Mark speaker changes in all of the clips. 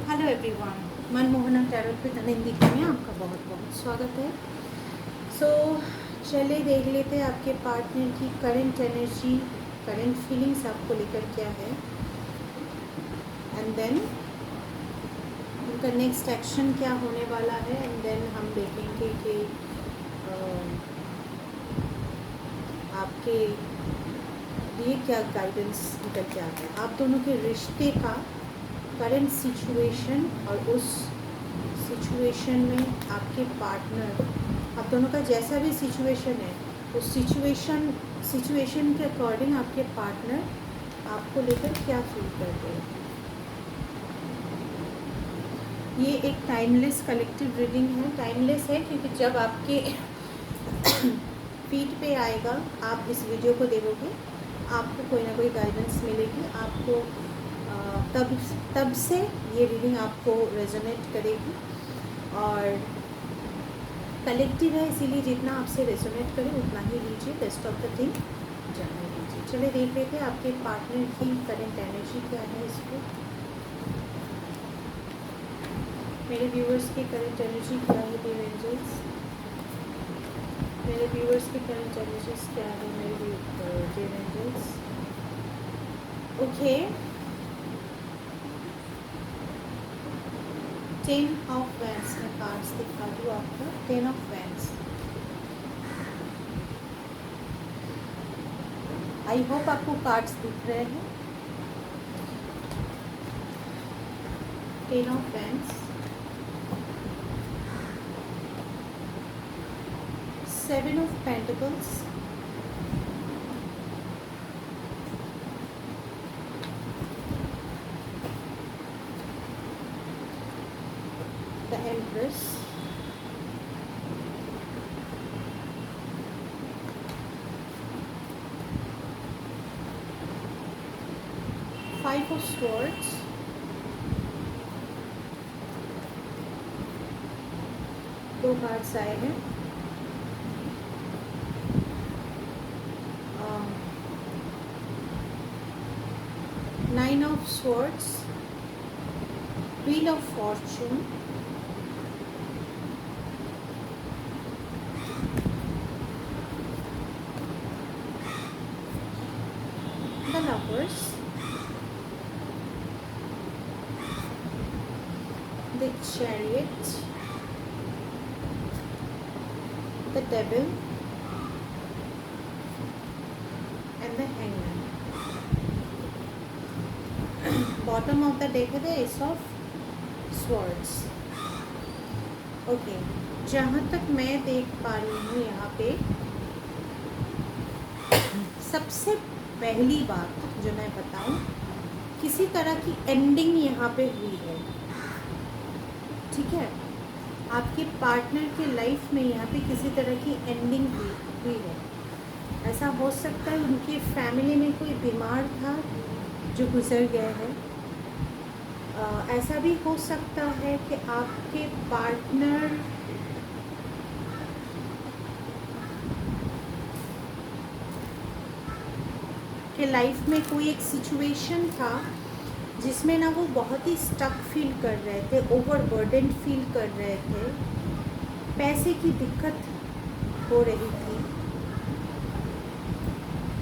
Speaker 1: Hello everyone, मनमोहना tarot with अनिंदिका में आपका बहुत बहुत स्वागत है। चलिए देख लेते हैं आपके पार्टनर की करंट एनर्जी, करंट फीलिंग्स आपको लेकर क्या है, एंड देन उनका नेक्स्ट एक्शन क्या होने वाला है, एंड देन हम देखेंगे कि आपके लिए क्या गाइडेंस निकल के आता है। आप दोनों के रिश्ते का करंट सिचुएशन और उस सिचुएशन में आपके पार्टनर, आप दोनों का जैसा भी सिचुएशन है उस सिचुएशन के अकॉर्डिंग आपके पार्टनर आपको लेकर क्या फील कर रहे हैं। ये एक टाइमलेस कलेक्टिव रीडिंग है। टाइमलेस है क्योंकि जब आपके फीड पे आएगा, आप इस वीडियो को देखोगे, आपको कोई ना कोई गाइडेंस मिलेगी। आपको तब से ये रीडिंग आपको रेजोनेट करेगी और कलेक्टिव है, इसीलिए जितना आपसे रेजोनेट करे उतना ही लीजिए, बेस्ट ऑफ द थिंग जाने लीजिए। चलिए देख लेते हैं आपके पार्टनर की करंट एनर्जी क्या है। इसको मेरे व्यूअर्स की करंट एनर्जी क्या है डियर एंजल्स, मेरे व्यूअर्स की करंट एनर्जीज क्या है मेरे dear angels. Okay, 10 of wands में कार्ड्स दिखा दूँ आपको। 10 ऑफ वैंड्स, आई होप आपको कार्ड्स दिख रहे हैं। 10 of wands, 7 of pentacles, the Empress, Five of Swords, दो कार्ड्स आए हैं। Nine of Swords, Wheel of Fortune, the Lovers, the Chariot, the Devil, and the Hangman. Bottom of the deck है the Ace of Swords. Okay, जहाँ तक मैं देख पा रही हूँ यहाँ पे सबसे पहली बात जो मैं बताऊँ, किसी तरह की एंडिंग यहाँ पे हुई है। ठीक है, आपके पार्टनर के लाइफ में यहाँ पे किसी तरह की एंडिंग हुई है। ऐसा हो सकता है उनकी फैमिली में कोई बीमार था जो गुजर गया है। ऐसा भी हो सकता है कि आपके पार्टनर के लाइफ में कोई एक सिचुएशन था जिसमें ना वो बहुत ही स्टक फील कर रहे थे, ओवरबर्डन फील कर रहे थे, पैसे की दिक्कत हो रही थी।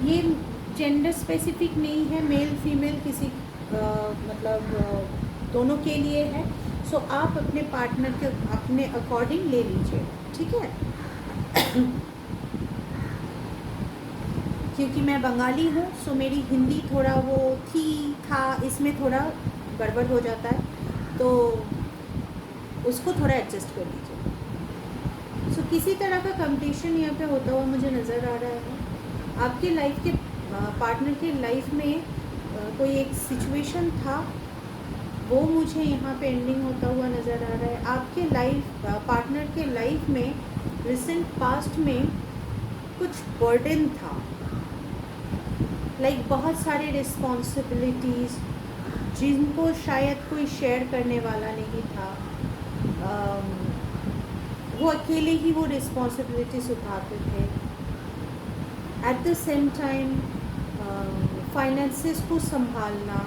Speaker 1: ये जेंडर स्पेसिफिक नहीं है, मेल फीमेल किसी मतलब दोनों के लिए है। सो आप अपने पार्टनर के अपने अकॉर्डिंग ले लीजिए, ठीक है। क्योंकि मैं बंगाली हूँ, सो मेरी हिंदी थोड़ा वो था इसमें थोड़ा गड़बड़ हो जाता है, तो उसको थोड़ा एडजस्ट कर लीजिए। सो किसी तरह का कंपटीशन यहाँ पे होता हुआ मुझे नज़र आ रहा है। आपके लाइफ के पार्टनर के लाइफ में कोई एक सिचुएशन था, वो मुझे यहाँ पे एंडिंग होता हुआ नज़र आ रहा है। आपके पार्टनर के लाइफ में रिसेंट पास्ट में कुछ बर्डन था, लाइक बहुत सारे रिस्पॉन्सिबिलिटीज़ जिनको शायद कोई शेयर करने वाला नहीं था। वो अकेले ही वो रिस्पॉन्सिबिलिटीज उठाते थे। Eight the same time finances को संभालना,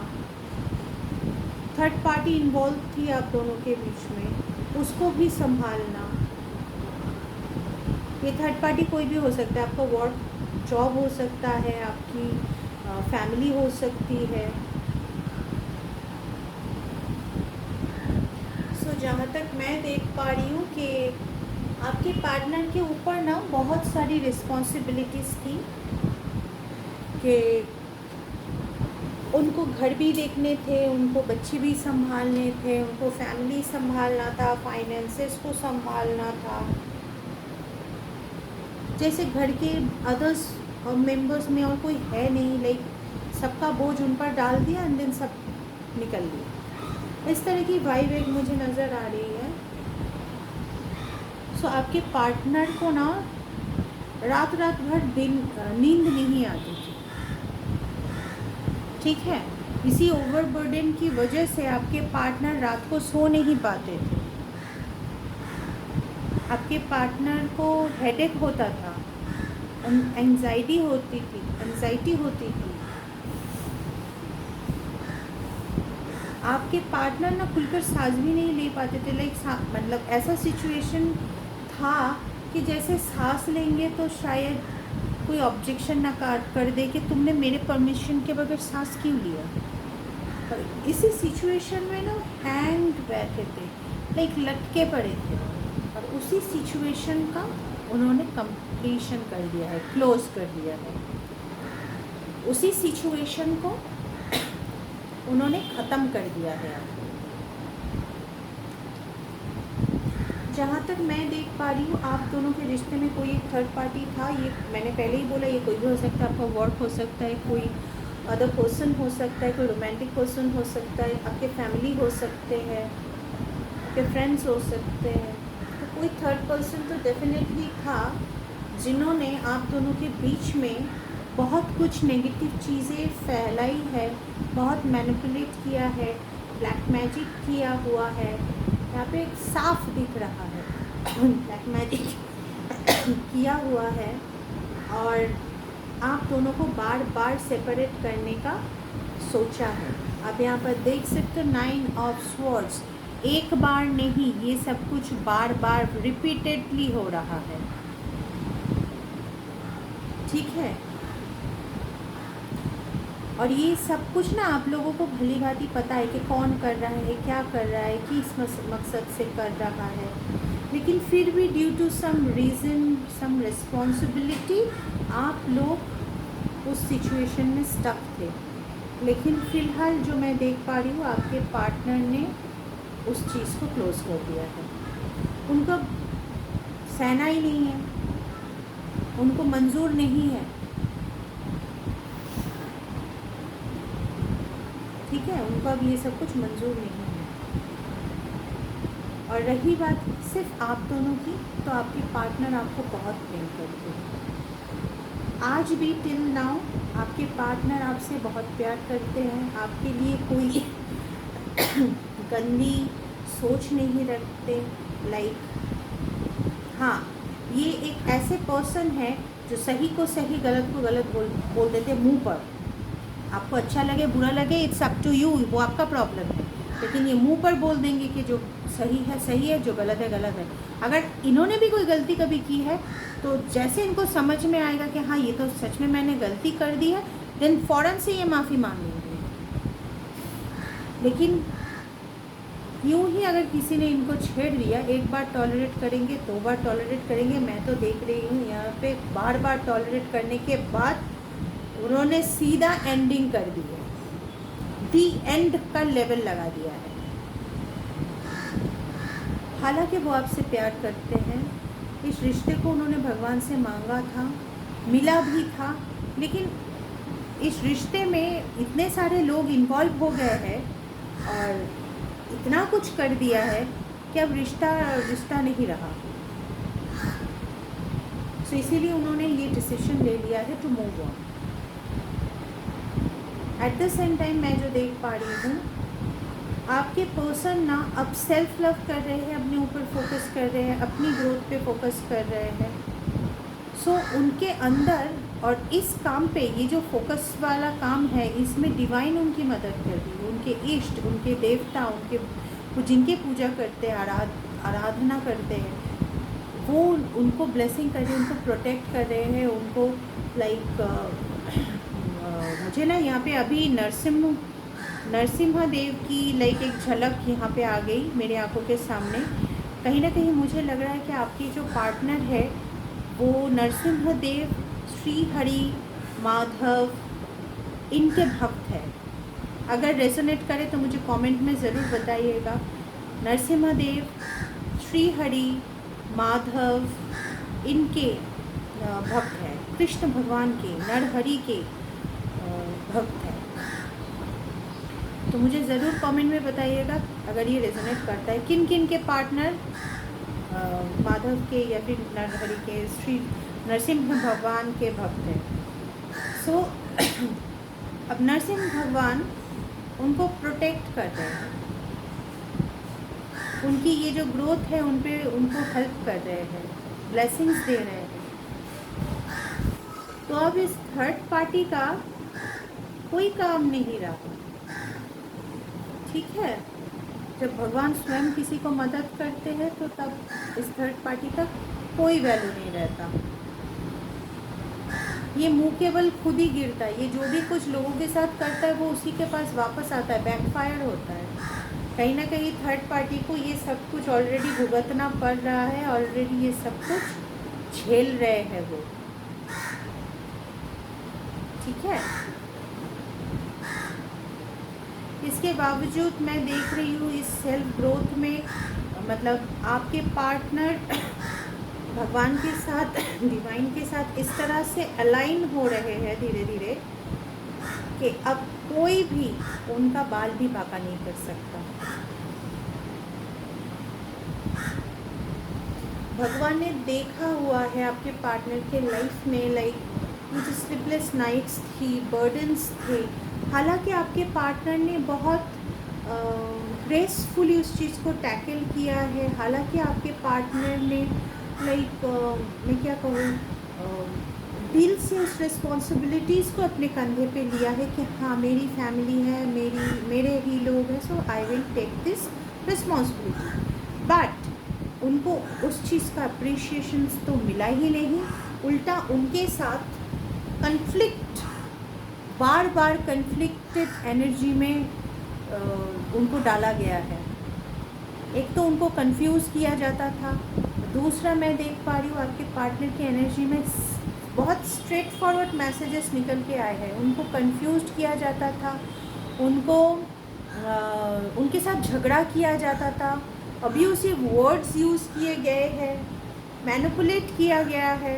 Speaker 1: थर्ड पार्टी इन्वॉल्व थी आप दोनों के बीच में, उसको भी संभालना। ये थर्ड पार्टी कोई भी हो सकता है, आपका वर्क जॉब हो सकता है, आपकी फैमिली हो सकती है। सो जहाँ तक मैं देख पा रही हूँ कि आपके पार्टनर के ऊपर ना बहुत सारी रिस्पॉन्सिबिलिटीज़ थी कि उनको घर भी देखने थे, उनको बच्चे भी संभालने थे, उनको फैमिली संभालना था, फाइनेंसेस को संभालना था। जैसे घर के अदर्स मेंबर्स में और कोई है नहीं, लाइक सबका बोझ उन पर डाल दिया एंड देन सब निकल लिया। इस तरह की वाइब एक मुझे नज़र आ रही है। सो आपके पार्टनर को ना रात रात भर नींद नहीं आती थी, ठीक है। इसी ओवरबर्डन की वजह से आपके पार्टनर रात को सो नहीं पाते थे। आपके पार्टनर को हेडेक होता था, एंजाइटी होती थी। आपके पार्टनर ना खुलकर सांस भी नहीं ले पाते थे, लाइक मतलब ऐसा सिचुएशन था कि जैसे सांस लेंगे तो शायद कोई ऑब्जेक्शन ना कर दे कि तुमने मेरे परमिशन के बगैर सांस क्यों लिया। और इसी सिचुएशन में ना हैंग बैठे थे, लाइक लटके पड़े थे, और उसी सिचुएशन का उन्होंने कंप्लीशन कर दिया है, क्लोज कर दिया है। उसी सिचुएशन को उन्होंने ख़त्म कर दिया है। जहाँ तक मैं देख पा रही हूँ आप दोनों के रिश्ते में कोई एक थर्ड पार्टी था। ये मैंने पहले ही बोला, ये कोई भी हो सकता है, आपका वर्क हो सकता है, कोई अदर पर्सन हो सकता है, कोई रोमांटिक पर्सन हो सकता है, आपके फैमिली हो सकते हैं, आपके फ्रेंड्स हो सकते हैं। तो कोई थर्ड पर्सन तो डेफिनेटली था जिन्होंने आप दोनों के बीच में बहुत कुछ नेगेटिव चीज़ें फैलाई है, बहुत मैनिपुलेट किया है, ब्लैक मैजिक किया हुआ है। यहाँ पे एक साफ दिख रहा है ब्लैक मैजिक किया हुआ है, और आप दोनों को बार बार सेपरेट करने का सोचा है। आप यहाँ पर देख सकते हो 9 ऑफ स्वॉर्ड्स, एक बार नहीं, ये सब कुछ बार बार रिपीटेडली हो रहा है, ठीक है। और ये सब कुछ ना आप लोगों को भली भांति पता है कि कौन कर रहा है, क्या कर रहा है, किस मकसद से कर रहा है, लेकिन फिर भी due to some reason, some responsibility, आप लोग उस सिचुएशन में स्टक थे। लेकिन फ़िलहाल जो मैं देख पा रही हूँ आपके पार्टनर ने उस चीज़ को क्लोज कर दिया है। उनका सहना ही नहीं है, उनको मंजूर नहीं है, ठीक है, उनको अब ये सब कुछ मंजूर नहीं है। और रही बात सिर्फ आप दोनों की, तो आपके पार्टनर आपको बहुत प्रेम करते हैं। आज भी टिल नाउ आपके पार्टनर आपसे बहुत प्यार करते हैं, आपके लिए कोई गंदी सोच नहीं रखते। लाइक हाँ, ये एक ऐसे पर्सन है जो सही को सही, गलत को गलत बोल देते मुंह पर। आपको अच्छा लगे बुरा लगे, इट्स अप टू यू, वो आपका प्रॉब्लम है, लेकिन ये मुंह पर बोल देंगे कि जो सही है, जो गलत है गलत है। अगर इन्होंने भी कोई गलती कभी की है तो जैसे इनको समझ में आएगा कि हाँ ये तो सच में मैंने गलती कर दी है, देन फ़ौरन से ये माफ़ी मांग लेंगे। लेकिन यूँ ही अगर किसी ने इनको छेड़ दिया, एक बार टॉलरेट करेंगे, 2 बार टॉलरेट करेंगे, मैं तो देख रही हूँ यहाँ पे बार बार टॉलरेट करने के बाद उन्होंने सीधा एंडिंग कर दी है, दी एंड का लेवल लगा दिया है। हालांकि वो आपसे प्यार करते हैं, इस रिश्ते को उन्होंने भगवान से मांगा था, मिला भी था, लेकिन इस रिश्ते में इतने सारे लोग इन्वॉल्व हो गए हैं और इतना कुछ कर दिया है कि अब रिश्ता नहीं रहा। तो इसीलिए उन्होंने ये डिसीजन ले लिया है to move on. At the same time मैं जो देख पा रही हूँ, आपके पर्सन ना अब सेल्फ लव कर रहे हैं, अपने ऊपर फोकस कर रहे हैं, अपनी ग्रोथ पे फोकस कर रहे हैं। सो उनके अंदर और इस काम पे, ये जो फोकस वाला काम है, इसमें डिवाइन उनकी मदद कर रही है। उनके इष्ट, उनके देवता, उनके वो जिनके पूजा करते हैं, आराधना करते हैं, वो उनको ब्लेसिंग कर रहे हैं, उनको प्रोटेक्ट कर रहे हैं, उनको लाइक मुझे ना यहाँ पे अभी नरसिम्हा देव की लाइक एक झलक यहाँ पे आ गई मेरे आंखों के सामने। कहीं ना कहीं मुझे लग रहा है कि आपकी जो पार्टनर है वो नरसिम्हा देव, श्री हरि, माधव, इनके भक्त है। अगर रेजोनेट करे तो मुझे कमेंट में ज़रूर बताइएगा। नरसिम्हा देव, श्री हरि, माधव, इनके भक्त हैं, कृष्ण भगवान के, नरहरि के भक्त हैं। तो मुझे ज़रूर कमेंट में बताइएगा अगर ये रेजोनेट करता है। किन किन के पार्टनर माधव के या फिर नरहरि के, श्री नरसिम्हा भगवान के भक्त हैं। सो अब नरसिम्हा भगवान उनको प्रोटेक्ट कर रहे हैं, उनकी ये जो ग्रोथ है उन पे उनको हेल्प कर रहे हैं, ब्लेसिंग्स दे रहे हैं। तो अब इस थर्ड पार्टी का कोई काम नहीं रहा, ठीक है। जब भगवान स्वयं किसी को मदद करते हैं तो तब इस थर्ड पार्टी का कोई वैल्यू नहीं रहता। ये मुंह के बल खुद ही गिरता है। ये जो भी कुछ लोगों के साथ करता है वो उसी के पास वापस आता है, बैकफायर होता है। कहीं ना कहीं थर्ड पार्टी को ये सब कुछ ऑलरेडी भुगतना पड़ रहा है, ऑलरेडी ये सब कुछ झेल रहे हैं वो, ठीक है। इसके बावजूद मैं देख रही हूँ इस सेल्फ ग्रोथ में, मतलब आपके पार्टनर भगवान के साथ, डिवाइन के साथ इस तरह से अलाइन हो रहे हैं धीरे धीरे कि अब कोई भी उनका बाल भी बांका नहीं कर सकता। भगवान ने देखा हुआ है आपके पार्टनर के लाइफ में लाइक कुछ स्लीपलेस नाइट्स थी, बर्डन्स थे। हालांकि आपके पार्टनर ने बहुत ग्रेसफुली उस चीज़ को टैकल किया है। हालांकि आपके पार्टनर ने लाइक मैं क्या कहूँ, दिल से उस रिस्पॉन्सिबिलिटीज़ को अपने कंधे पे लिया है कि हाँ मेरी फैमिली है, मेरे ही लोग हैं, so I will take this responsibility. But उनको उस चीज़ का अप्रिशिएशन तो मिला ही नहीं, उल्टा उनके साथ कन्फ्लिक्ट, बार बार कन्फ्लिक्टेड एनर्जी में उनको डाला गया है। एक तो उनको कंफ्यूज किया जाता था, दूसरा मैं देख पा रही हूँ आपके पार्टनर की एनर्जी में बहुत स्ट्रेट फॉरवर्ड मैसेजेस निकल के आए हैं। उनको कंफ्यूज किया जाता था, उनको उनके साथ झगड़ा किया जाता था, अब्यूसिव वर्ड्स यूज़ किए गए हैं, मैनिपुलेट किया गया है,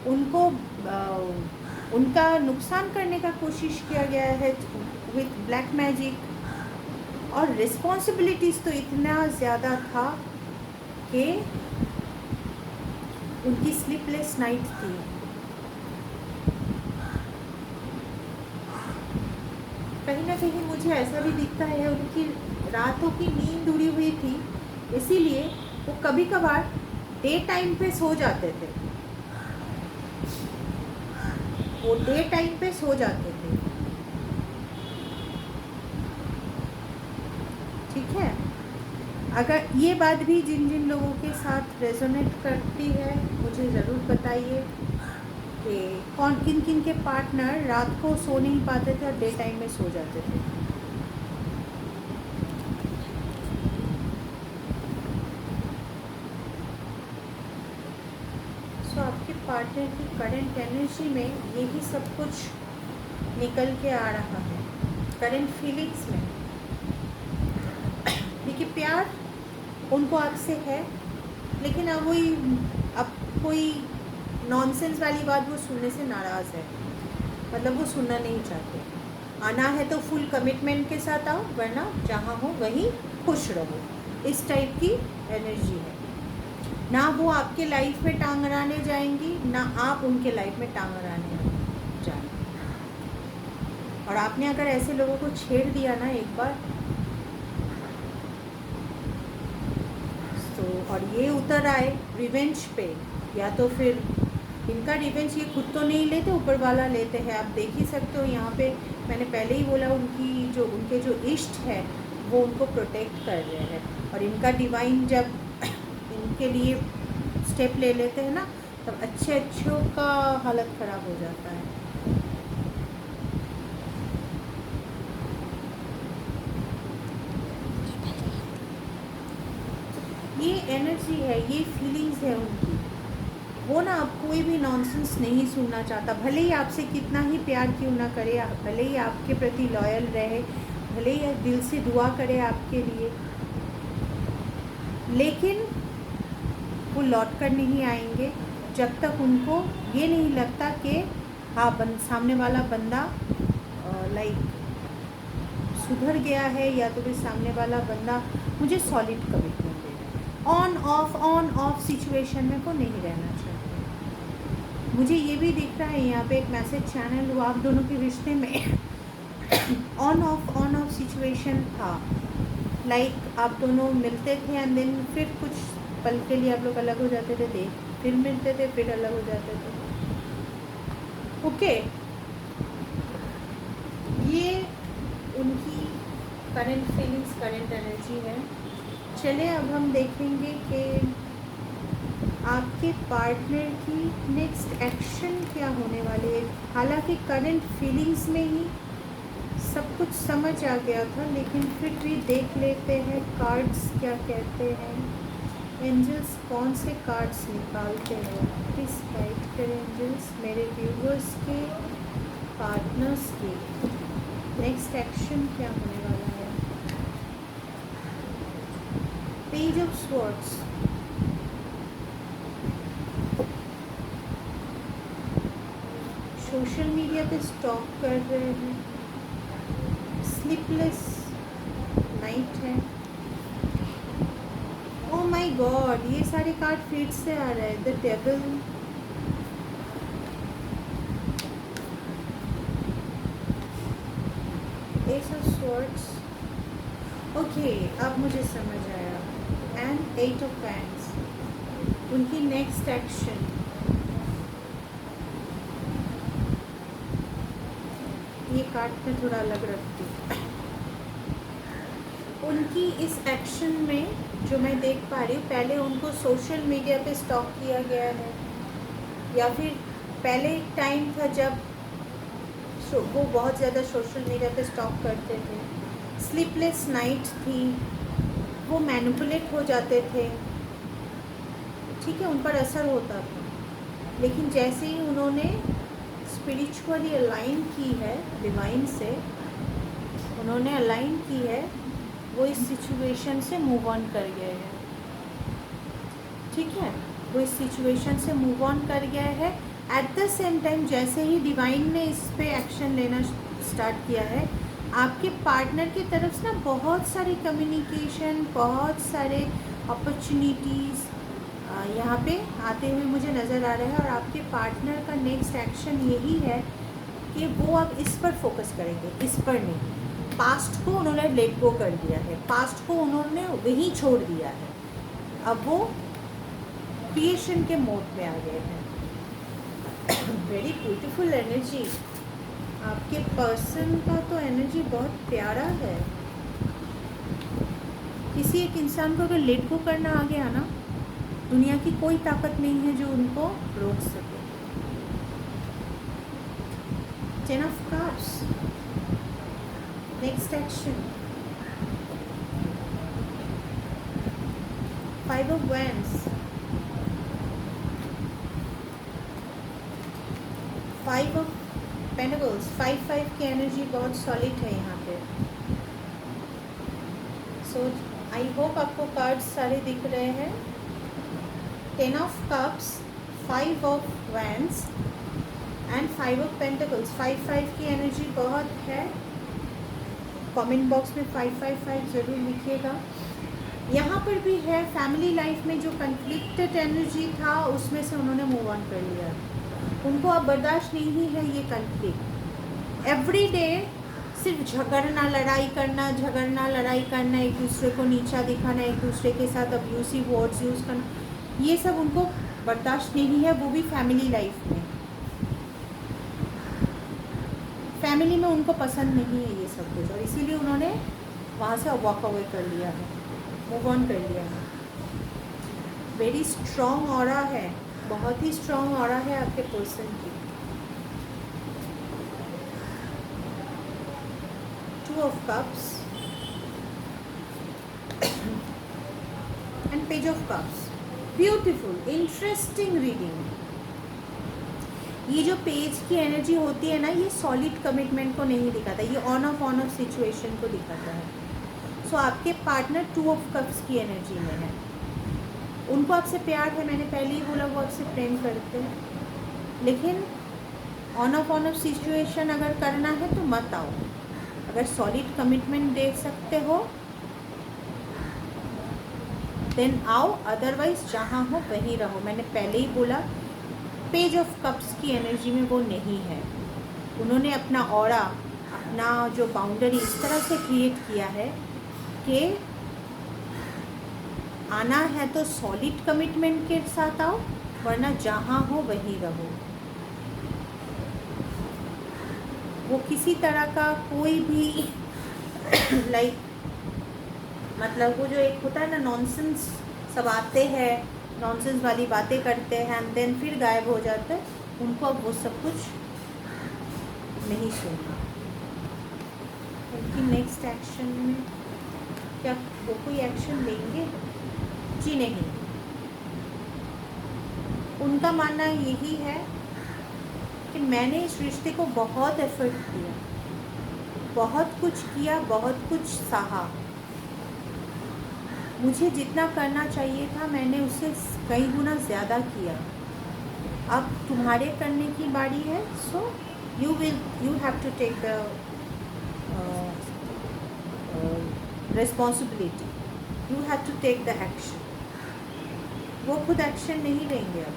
Speaker 1: उनको उनका नुकसान करने का कोशिश किया गया है विथ ब्लैक मैजिक। और रिस्पॉन्सिबिलिटीज़ तो इतना ज़्यादा था कि उनकी स्लीपलेस नाइट थी। कहीं ना कहीं मुझे ऐसा भी दिखता है उनकी रातों की नींद उड़ी हुई थी, इसीलिए वो कभी कभार डे टाइम पे सो जाते थे, वो डे टाइम पे सो जाते थे, ठीक है। अगर ये बात भी जिन जिन लोगों के साथ रेजोनेट करती है मुझे ज़रूर बताइए कि किन किन के पार्टनर रात को सो नहीं पाते थे और डे टाइम में सो जाते थे। सो आपके पार्टनर की करंट एनर्जी में यही सब कुछ निकल के आ रहा है, करंट फीलिंग्स में। देखिए प्यार उनको आपसे है, लेकिन अब कोई नॉनसेंस वाली बात वो सुनने से नाराज़ है, मतलब वो सुनना नहीं चाहते। आना है तो फुल कमिटमेंट के साथ आओ, वरना जहाँ हो वहीं खुश रहो, इस टाइप की एनर्जी है। ना वो आपके लाइफ में टांग अड़ाने जाएंगी, ना आप उनके लाइफ में टांग अड़ाने जाएंगे। और आपने अगर ऐसे लोगों को छेड़ दिया ना एक बार, तो और ये उतर आए रिवेंज पे, या तो फिर इनका रिवेंज ये खुद तो नहीं लेते, ऊपर वाला लेते हैं। आप देख ही सकते हो यहाँ पे, मैंने पहले ही बोला उनके जो इष्ट है वो उनको प्रोटेक्ट कर रहे हैं। और इनका डिवाइन जब इनके लिए स्टेप ले लेते हैं ना, तब अच्छों का हालत ख़राब हो जाता है। ये एनर्जी है, ये फीलिंग्स है उनकी। वो ना अब कोई भी नॉनसेंस नहीं सुनना चाहता, भले ही आपसे कितना ही प्यार क्यों ना करे, भले ही आपके प्रति लॉयल रहे, भले ही दिल से दुआ करे आपके लिए, लेकिन वो लौट कर नहीं आएंगे जब तक उनको ये नहीं लगता कि हाँ सामने वाला बंदा लाइक सुधर गया है, या तो फिर सामने वाला बंदा मुझे solid commitment they. On off situation में वो नहीं रहना चाहते। मुझे ये भी दिख रहा है यहाँ पे एक मैसेज चैनल हुआ आप दोनों के रिश्ते में ऑन ऑफ सिचुएशन था। लाइक आप दोनों मिलते थे एंड देन फिर कुछ पल के लिए आप लोग अलग हो जाते थे, फिर मिलते थे, फिर अलग हो जाते थे। ओके, ये उनकी करंट फीलिंग्स, करंट एनर्जी है। चले अब हम देखेंगे कि आपके पार्टनर की नेक्स्ट एक्शन क्या होने वाली है। हालांकि करंट फीलिंग्स में ही सब कुछ समझ आ गया था, लेकिन फिर भी देख लेते हैं कार्ड्स क्या कहते हैं। एंजल्स कौन से कार्ड्स निकालते हैं, प्लीज़ गाइड करें एंजल्स मेरे व्यूवर्स के, पार्टनर्स के नेक्स्ट एक्शन क्या होने वाला है। Page of swords, social media पे स्टॉक कर रहे हैं, स्लीपलेस नाइट है। ओ माय गॉड, ये सारे कार्ड फिर से आ रहे हैं। The devil, S of swords, okay अब मुझे समझ आया, एंड एट ऑफ वैंड्स। उनकी नेक्स्ट एक्शन, ये कार्ड में थोड़ा अलग रखती हूँ। उनकी इस एक्शन में जो मैं देख पा रही हूँ, पहले उनको सोशल मीडिया पे स्टॉक किया गया है, या फिर पहले एक टाइम था जब वो बहुत ज़्यादा सोशल मीडिया पे स्टॉक करते थे। स्लीपलेस नाइट थी, वो मैनिपुलेट हो जाते थे, ठीक है, उन पर असर होता था। लेकिन जैसे ही उन्होंने स्पिरिचुअली अलाइन की है डिवाइन से, उन्होंने अलाइन की है, वो इस सिचुएशन से मूव ऑन कर गए हैं, ठीक है, वो इस सिचुएशन से मूव ऑन कर गया है। एट द सेम टाइम जैसे ही डिवाइन ने इस पे एक्शन लेना स्टार्ट किया है, आपके पार्टनर की तरफ से ना बहुत सारी कम्युनिकेशन, बहुत सारे अपॉर्चुनिटीज़ यहाँ पे आते हुए मुझे नज़र आ रहा है। और आपके पार्टनर का नेक्स्ट एक्शन यही है कि वो अब इस पर फोकस करेंगे, इस पर नहीं। पास्ट को उन्होंने लेट गो कर दिया है, पास्ट को उन्होंने वहीं छोड़ दिया है, अब वो क्रिएशन के मोड में आ गए हैं। वेरी ब्यूटीफुल एनर्जी, आपके पर्सन का तो एनर्जी बहुत प्यारा है। किसी एक इंसान को अगर लेट गो करना आ गया ना, दुनिया की कोई ताकत नहीं है जो उनको रोक सके। Ten of cups, next action, five of wands, five of pentacles. Five की एनर्जी बहुत सॉलिड है यहाँ पे। सो आई होप आपको कार्ड्स सारे दिख रहे हैं। Ten of cups, five of wands and five of pentacles. Five की एनर्जी बहुत है। कमेंट बॉक्स में 555 ज़रूर लिखिएगा। यहाँ पर भी है, फैमिली लाइफ में जो कन्फ्लिक्टेड एनर्जी था उसमें से उन्होंने मूव ऑन कर लिया। उनको अब बर्दाश्त नहीं है ये कन्फ्लिक्ट। एवरी डे सिर्फ झगड़ना, लड़ाई करना, एक दूसरे को नीचा दिखाना, एक दूसरे के साथ अब्यूसिव वर्ड्स यूज़ करना, ये सब उनको बर्दाश्त नहीं है, वो भी फैमिली लाइफ में। फैमिली में उनको पसंद नहीं है ये सब कुछ, और इसीलिए उन्होंने वहाँ से वॉक अवे कर लिया है, मूव ऑन कर लिया है। वेरी स्ट्रॉन्ग ऑरा है, बहुत ही स्ट्रॉन्ग ऑरा है आपके पर्सन की। 2 of Cups and Page of Cups. Beautiful, interesting reading. ये जो पेज की एनर्जी होती है ना, ये सॉलिड कमिटमेंट को नहीं दिखाता, ये ऑन ऑफ सिचुएशन को दिखाता है। सो आपके पार्टनर 2 of Cups की एनर्जी में है, उनको आपसे प्यार है, मैंने पहले ही बोला, वो आपसे प्रेम करते हैं, लेकिन ऑन ऑफ सिचुएशन अगर करना है तो मत आओ। अगर सॉलिड कमिटमेंट दे सकते हो देन आओ, अदरवाइज जहाँ हो वहीं रहो। मैंने पहले ही बोला, पेज ऑफ कप्स की एनर्जी में वो नहीं है। उन्होंने अपना ऑरा, अपना जो बाउंड्री इस तरह से क्रिएट किया है कि आना है तो सॉलिड कमिटमेंट के साथ आओ, वरना जहाँ हो वहीं रहो। वो किसी तरह का कोई भी लाइक मतलब वो जो एक होता है ना नॉनसेंस, सब आते हैं नॉनसेंस वाली बातें करते हैं एंड देन फिर गायब हो जाते हैं, उनको अब वो सब कुछ नहीं सुनना। उनकी नेक्स्ट एक्शन में क्या वो कोई एक्शन लेंगे? जी नहीं। उनका मानना यही है कि मैंने इस रिश्ते को बहुत एफर्ट किया, बहुत कुछ किया, बहुत कुछ सहा, मुझे जितना करना चाहिए था मैंने उससे कई गुना ज़्यादा किया, अब तुम्हारे करने की बारी है। So you have to take the responsibility, you have to take the action. वो खुद एक्शन नहीं लेंगे अब।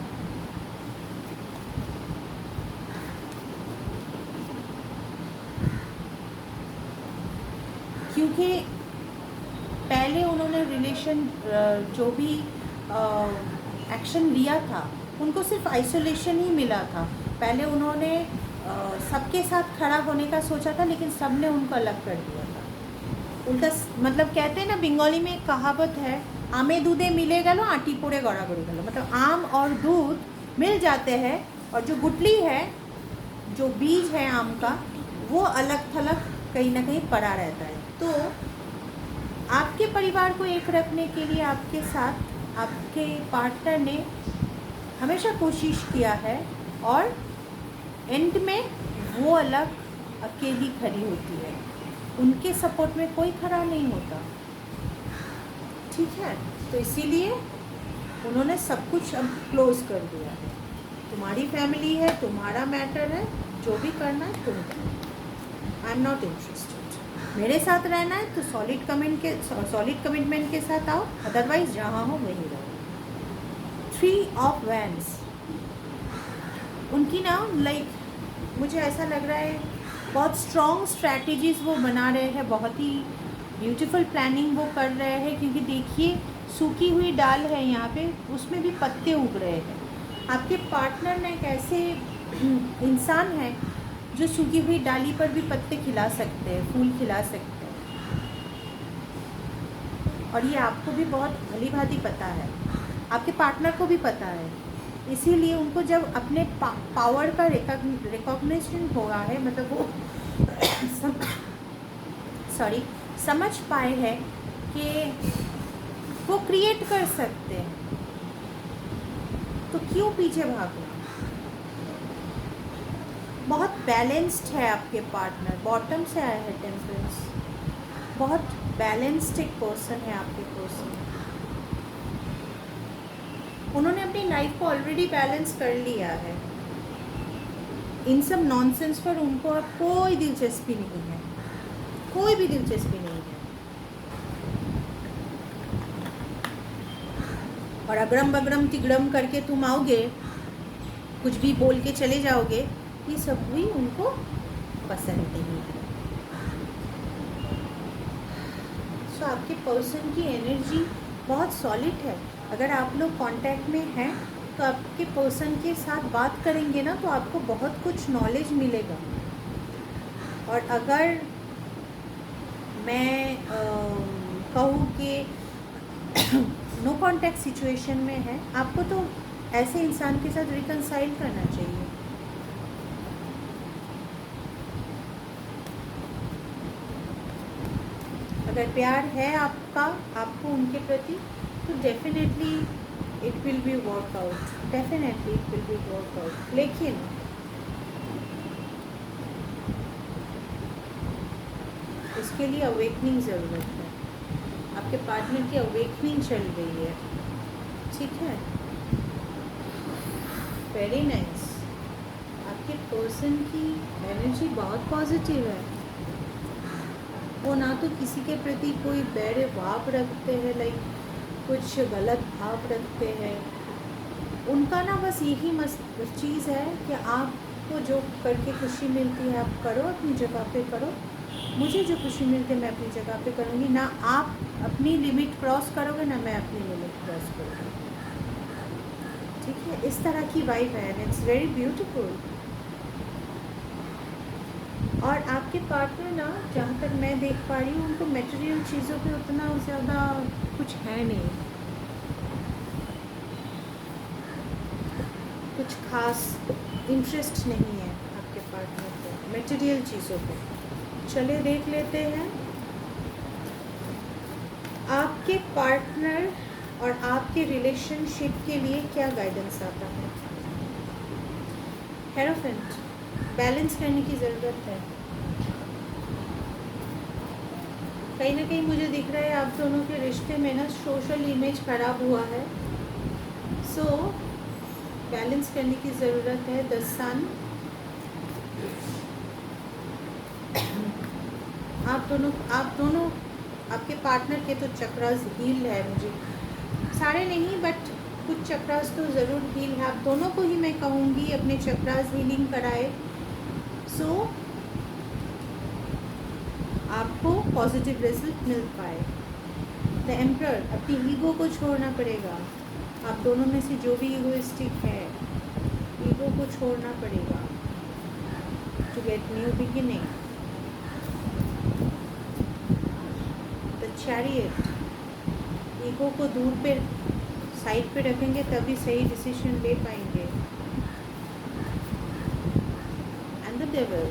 Speaker 1: क्योंकि पहले उन्होंने रिलेशन जो भी एक्शन लिया था उनको सिर्फ आइसोलेशन ही मिला था। पहले उन्होंने सबके साथ खड़ा होने का सोचा था, लेकिन सब ने उनको अलग कर दिया था। उल्टा मतलब कहते हैं ना, बंगाली में एक कहावत है, आमे दूधे मिले गलो आटी पोड़े गड़ागड़ी गलो। मतलब आम और दूध मिल जाते हैं और जो गुठली है, जो बीज है आम का, वो अलग थलग कहीं ना कहीं पड़ा रहता है। तो आपके परिवार को एक रखने के लिए आपके साथ आपके पार्टनर ने हमेशा कोशिश किया है, और एंड में वो अलग अकेली खड़ी होती है, उनके सपोर्ट में कोई खड़ा नहीं होता। ठीक है, तो इसीलिए उन्होंने सब कुछ अब क्लोज कर दिया है। तुम्हारी फैमिली है, तुम्हारा मैटर है, जो भी करना है तुम करो, आई एम नॉट इंटरेस्टेड। मेरे साथ रहना है तो सॉलिड कमिटमेंट के साथ आओ, अदरवाइज जहाँ हो वहीं रहो। 3 of Wands उनकी ना लाइक मुझे ऐसा लग रहा है बहुत स्ट्रॉन्ग स्ट्रैटेजीज़ वो बना रहे हैं, बहुत ही ब्यूटीफुल प्लानिंग वो कर रहे हैं। क्योंकि देखिए सूखी हुई डाल है यहाँ पे, उसमें भी पत्ते उग रहे हैं। आपके पार्टनर ने एक ऐसे इंसान है जो सूखी हुई डाली पर भी पत्ते खिला सकते हैं, फूल खिला सकते हैं, और ये आपको भी बहुत भली भांति पता है, आपके पार्टनर को भी पता है। इसीलिए उनको जब अपने पावर का रिकॉग्निशन हुआ है, मतलब वो समझ पाए हैं कि वो क्रिएट कर सकते हैं, तो क्यों पीछे भागना। बहुत बैलेंस्ड है आपके पार्टनर, बॉटम से आया है टेम्परेंस, बहुत बैलेंस्ड एक पर्सन है आपके पर्सन। उन्होंने अपनी लाइफ को ऑलरेडी बैलेंस कर लिया है। इन सब नॉनसेंस पर उनको अब कोई दिलचस्पी नहीं है, कोई भी दिलचस्पी नहीं है। और अगड़म बगड़म तिगड़म करके तुम आओगे, कुछ भी बोल के चले जाओगे, ये सब भी उनको पसंद नहीं है। सो आपके पर्सन की एनर्जी बहुत सॉलिड है। अगर आप लोग कांटेक्ट में हैं तो आपके पर्सन के साथ बात करेंगे ना तो आपको बहुत कुछ नॉलेज मिलेगा। और अगर मैं कहूँ कि नो कांटेक्ट सिचुएशन में है, आपको तो ऐसे इंसान के साथ रिकंसाइल करना चाहिए। अगर प्यार है आपको उनके प्रति, तो definitely it will be workout, definitely it will be workout. लेकिन उसके लिए अवेकनिंग ज़रूरत है। आपके पार्टनर की अवेकनिंग चल रही है, ठीक है? Very nice. आपके पर्सन की एनर्जी बहुत पॉजिटिव है। वो ना तो किसी के प्रति कोई बैर भाव रखते हैं, लाइक कुछ गलत भाव रखते हैं। उनका ना बस यही चीज़ है कि आपको जो करके खुशी मिलती है आप करो, अपनी जगह पे करो। मुझे जो खुशी मिलती है मैं अपनी जगह पे करूँगी। ना आप अपनी लिमिट क्रॉस करोगे, ना मैं अपनी लिमिट क्रॉस करूँगी, ठीक है? इस तरह की वाइब है एंड इट्स वेरी ब्यूटीफुल। और आपके पार्टनर ना, जहाँ तक मैं देख पा रही हूँ, उनको मटेरियल चीज़ों पे उतना ज़्यादा कुछ है नहीं, कुछ खास इंटरेस्ट नहीं है आपके पार्टनर को मटेरियल चीज़ों पे। चलिए देख लेते हैं आपके पार्टनर और आपके रिलेशनशिप के लिए क्या गाइडेंस आता है। हेरोफेंट, बैलेंस करने की ज़रूरत है। कहीं ना कहीं मुझे दिख रहा है आप दोनों के रिश्ते में ना सोशल इमेज खराब हुआ है, सो बैलेंस करने की ज़रूरत है। द सन, आप दोनों आपके पार्टनर के तो चक्रास हील है, मुझे सारे नहीं बट कुछ चक्रास तो ज़रूर हील है। आप दोनों को ही मैं कहूँगी अपने चक्रास हीलिंग कराए, सो आपको पॉजिटिव रिजल्ट मिल पाए। द एम्परर, अपनी ईगो को छोड़ना पड़ेगा। आप दोनों में से जो भी ईगोइस्टिक है, ईगो को छोड़ना पड़ेगा to get new beginning. The chariot, ego को दूर पे साइड पे रखेंगे तभी सही डिसीजन ले पाएंगे। And the devil,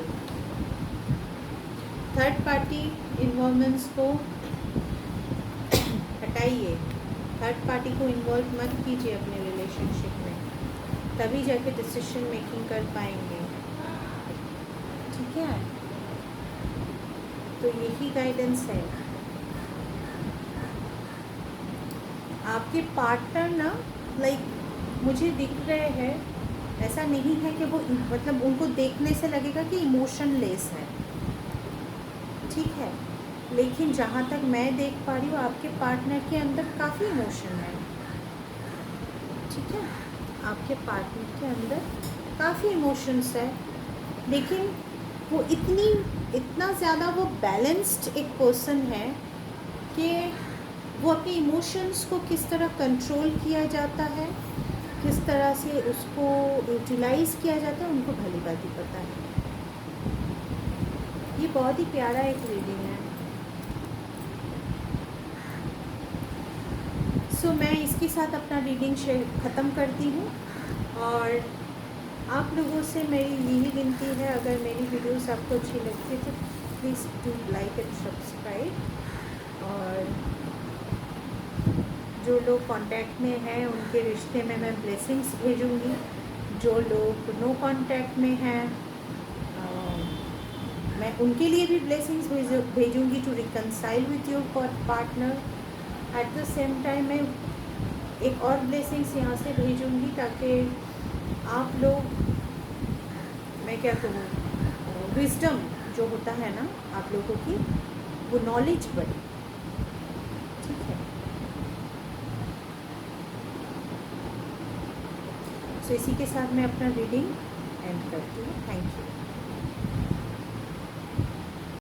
Speaker 1: third party involvements को हटाइए। थर्ड पार्टी को इन्वॉल्व मत कीजिए अपने रिलेशनशिप में, तभी जाके डिसीजन मेकिंग कर पाएंगे, ठीक है? तो यही गाइडेंस है। आपके पार्टनर ना, लाइक मुझे दिख रहे हैं, ऐसा नहीं है कि वो मतलब उनको देखने से लगेगा कि इमोशनलेस है, ठीक है? लेकिन जहाँ तक मैं देख पा रही हूँ आपके पार्टनर के अंदर काफ़ी इमोशन है, ठीक है? आपके पार्टनर के अंदर काफ़ी इमोशंस है, लेकिन वो इतना ज़्यादा वो बैलेंस्ड एक पर्सन है कि वो अपने इमोशंस को किस तरह कंट्रोल किया जाता है, किस तरह से उसको यूटिलाइज़ किया जाता है, उनको भली भांति पता है। ये बहुत ही प्यारा एक रीडिंग है। सो मैं इसके साथ अपना रीडिंग ख़त्म करती हूँ। और आप लोगों से मेरी यही विनती है, अगर मेरी वीडियोस आपको अच्छी लगती है तो please do like and subscribe. और जो लोग कांटेक्ट में हैं उनके रिश्ते में मैं ब्लेसिंग्स भेजूँगी। जो लोग नो कांटेक्ट में हैं मैं उनके लिए भी ब्लेसिंग्स भेजूँगी to reconcile with your partner. At the same time मैं एक और ब्लेसिंग्स यहाँ से भेजूँगी ताकि आप लोग, मैं क्या कहूँ, विजडम जो होता है ना आप लोगों की, वो नॉलेज बढ़े, ठीक है? सो इसी के साथ मैं अपना रीडिंग एंड करती हूँ। Thank you.